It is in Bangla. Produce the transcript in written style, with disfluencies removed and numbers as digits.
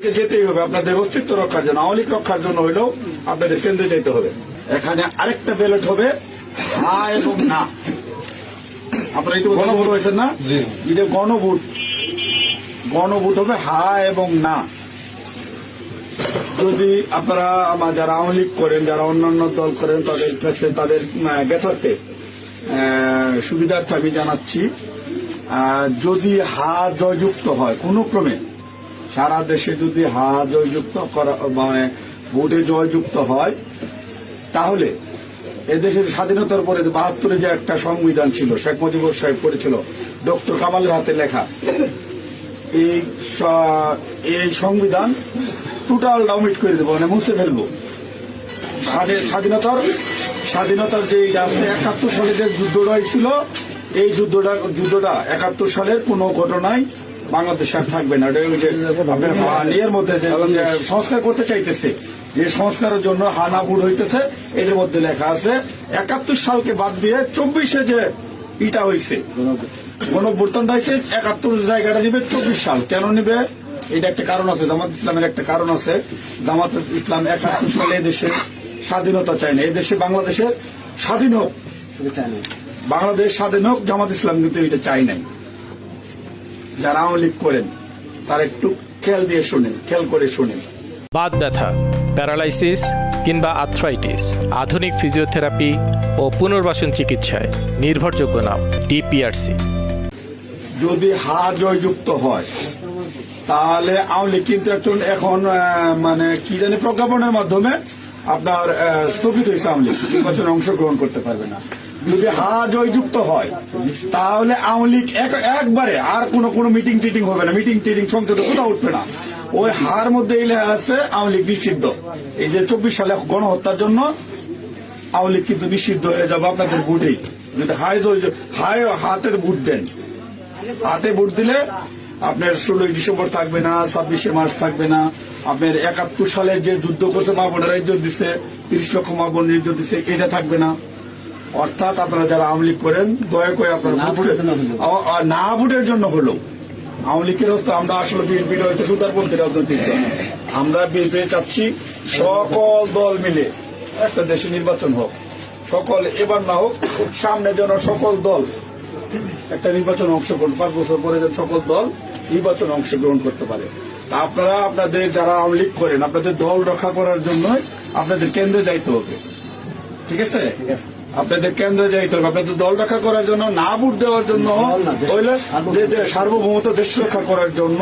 যেতেই হবে আপনাদের অস্তিত্ব রক্ষার জন্য, আওয়ামী লীগ রক্ষার জন্য হইলেও আপনাদের কেন্দ্রে যেতে হবে। এখানে আরেকটা ব্যালট হবে হা এবং না। আপনারা একটু গণভোট হয়েছেন না, এটা গণভোট। গণভোট হবে হা এবং না। যদি আপনারা যারা আওয়ামী লীগ করেন, যারা অন্যান্য দল করেন, তাদের জ্ঞাতার্থে সুবিধার্থে আমি জানাচ্ছি, যদি হা জয়যুক্ত হয় কোনো ক্রমে, সারা দেশে যদি হা জয়যুক্ত করা মানে ভোটে জয়যুক্ত হয়, তাহলে এদেশের স্বাধীনতার পরে ৭২ যে একটা সংবিধান ছিল, শেখ মুজিবুর সাহেব করেছিল ডক্টর কামালের হাতে লেখা, এই সংবিধান টোটাল ডাউমিট করে দেবো, মানে মুছে ফেলবো। স্বাধীনতার যে আছে ৭১ সালে যে যুদ্ধটা হয়েছিল, এই যুদ্ধটা ৭১ সালের কোনো ঘটনায় বাংলাদেশ আর থাকবে না। এর মধ্যে সংস্কার করতে চাইতেছে, যে সংস্কারের জন্য হানা বুট হইতেছে, এর মধ্যে লেখা আছে ৭১ সালকে বাদ দিয়ে ২৪-এ যে ইটা হয়েছে, গণঅভ্যুত্থানটা হয়েছে ৭১ জায়গাটা নিবে ২৪ সাল। কেন নিবে? এটা একটা কারণ আছে, জামাত ইসলামের একটা কারণ আছে। জামাত ইসলাম ৭১ সালে দেশে স্বাধীনতা চায় না, এই দেশে বাংলাদেশের স্বাধীন হোক, বাংলাদেশ স্বাধীন হোক, জামাত ইসলাম কিন্তু এটা চাই নাই। যারা আওয়ামী লীগ করেন তারা একটু খেয়াল দিয়ে শোনেন, খেয়াল করে শোনেন। বাত ব্যথা, প্যারালাইসিস কিংবা আর্থ্রাইটিস, আধুনিক ফিজিওথেরাপি ও পুনর্বাসন চিকিৎসায় নির্ভরযোগ্য নাম ডিপিআরসি। যদি হা জয়যুক্ত হয় তাহলে আওয়ামী লীগ কিন্তু এখন মানে কি জানি প্রজ্ঞাপনের মাধ্যমে আপনার স্থগিত হয়েছে, আওয়ামী লীগ নির্বাচনে অংশগ্রহণ করতে পারবে না। যদি হা জয়যুক্ত হয় তাহলে আওয়ামী লীগ একবারে আর কোনো মিটিং টিটিং হবে না, মিটিং টিটিং সংসদে কোথাও উঠবে না। ওই হার মধ্যে এই লেখা আছে আওয়ামী লীগ নিষিদ্ধ। এই যে ২৪ সালে গণহত্যার জন্য আওয়ামী লীগ কিন্তু নিষিদ্ধ হয়ে যাবে আপনাদের ভোটেই। যদি হাতে ভোট দেন, হাতে ভোট দিলে আপনার ১৬ ডিসেম্বর থাকবে না, ২৬শে মার্চ থাকবে না, আপনার ৭১ সালে যে যুদ্ধ করছে, মা বোনেরা ইজ্জত দিচ্ছে, ৩০ লক্ষ মা বোনের ইজ্জত দিচ্ছে, এটা থাকবে না। অর্থাৎ আপনারা যারা আওয়ামী লীগ করেন, দয়া করে আপনারা না ভোটের জন্য হলো আওয়ামী লীগের হতো। আমরা আসলে বিএনপির হয়তো সুতারপন্থী রাজনৈতিক দল, আমরা বিএনপি চাচ্ছি সকল দল মিলে একটা দেশে নির্বাচন হোক, সকল এবার না হোক, সামনে যেন সকল দল একটা নির্বাচন অংশগ্রহণ, ৫ বছর পরে যেন সকল দল নির্বাচন অংশগ্রহণ করতে পারে। আপনারা আপনাদের যারা আওয়ামী লীগ করেন, আপনাদের দল রক্ষা করার জন্য আপনাদের কেন্দ্রে যাইতে হবে, ঠিক আছে? আপনাদের কেন্দ্রে যাইতে হবে, আপনাদের দল রক্ষা করার জন্য, না ভোট দেওয়ার জন্য, সার্বভৌমত্ব দেশ রক্ষা করার জন্য।